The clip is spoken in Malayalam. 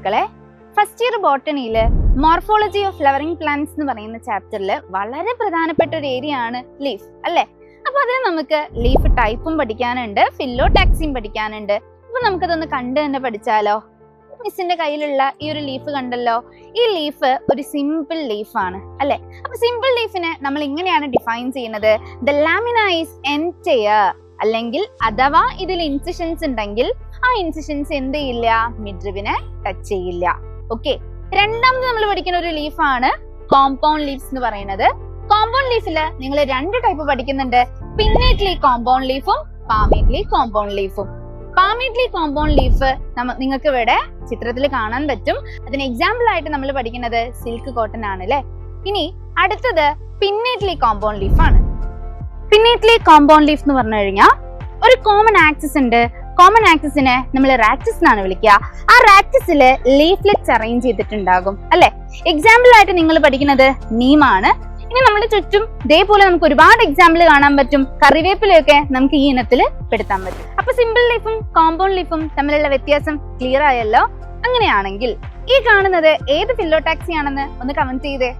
മക്കളെ, ഫസ്റ്റ് ഇയർ ബോട്ടണിയില് മോർഫോളജി ഓഫ് ഫ്ലവറിംഗ് പ്ലാന്റ്സ് എന്ന് പറയുന്ന ചാപ്റ്ററിൽ വളരെ പ്രധാനപ്പെട്ട ഒരു ഏരിയ ആണ് ലീഫ്, അല്ലെ? അപ്പൊ അതിന് നമുക്ക് ലീഫ് ടൈപ്പും പഠിക്കാനുണ്ട്, ഫില്ലോടാക്സിയും പഠിക്കാനുണ്ട്. അപ്പൊ നമുക്കതൊന്ന് കണ്ടു തന്നെ പഠിച്ചാലോ? മിസ്സിന്റെ കയ്യിലുള്ള ഈ ഒരു ലീഫ് കണ്ടല്ലോ. ഈ ലീഫ് ഒരു സിമ്പിൾ ലീഫാണ്, അല്ലെ? അപ്പൊ സിമ്പിൾ ലീഫിനെ നമ്മൾ ഇങ്ങനെയാണ് ഡിഫൈൻ ചെയ്യുന്നത്: ദ ലാമിന ഈസ് എൻറ്റയർ, അല്ലെങ്കിൽ അഥവാ ഇതിൽ ഇൻസിഷൻസ് ഉണ്ടെങ്കിൽ ആ ഇൻസിഷൻസ് എന്ത് ചെയ്യില്ല, മിഡ്രിബിനെ ടച്ച് ചെയ്യില്ല. ഓക്കെ. രണ്ടാമത് നമ്മൾ പഠിക്കുന്ന ഒരു ലീഫാണ് കോമ്പൗണ്ട് ലീവ്സ് എന്ന് പറയുന്നത്. കോമ്പൗണ്ട് ലീഫില് നിങ്ങൾ രണ്ട് ടൈപ്പ് പഠിക്കുന്നുണ്ട്: പിന്നേറ്റ്ലി കോമ്പൗണ്ട് ലീഫും പാമേറ്റ്ലി കോമ്പൗണ്ട് ലീഫും. പാമേറ്റ്ലി കോമ്പൗണ്ട് ലീഫ് നിങ്ങൾക്ക് ഇവിടെ ചിത്രത്തിൽ കാണാൻ പറ്റും. അതിന് എക്സാമ്പിൾ ആയിട്ട് നമ്മൾ പഠിക്കുന്നത് സിൽക്ക് കോട്ടൺ ആണ്, അല്ലെ? ഇനി അടുത്തത് പിന്നേറ്റ്ലി കോമ്പൗണ്ട് ലീഫ് ആണ്. പിന്നേറ്റ്ലി കോമ്പൗണ്ട് ലീഫ് എന്ന് പറഞ്ഞു കഴിഞ്ഞാൽ ഒരു കോമൺ ആക്സിസ് ഉണ്ട്. കോമൺ ആക്സിസിനെ നമ്മൾ റാക്സിസ് എന്നാണ് വിളിക്കുക. ആ റാക്സിസില് ലീഫ്ലെറ്റ്സ് അറേഞ്ച് ചെയ്തിട്ടുണ്ടാകും, അല്ലെ? എക്സാമ്പിൾ ആയിട്ട് നിങ്ങൾ പഠിക്കുന്നത് നീമാണ്. ഇനി നമ്മുടെ ചുറ്റും ഇതേപോലെ നമുക്ക് ഒരുപാട് എക്സാമ്പിൾ കാണാൻ പറ്റും. കറിവേപ്പിലയൊക്കെ നമുക്ക് ഈ ഇനത്തിൽ പെടുത്താൻ പറ്റും. അപ്പൊ സിമ്പിൾ ലീഫും കോമ്പൗണ്ട് ലീഫും തമ്മിലുള്ള വ്യത്യാസം ക്ലിയർ ആയല്ലോ? അങ്ങനെയാണെങ്കിൽ ഈ കാണുന്നത് ഏത് ഫില്ലോടാക്സി ആണെന്ന് ഒന്ന് കമന്റ് ചെയ്തേ.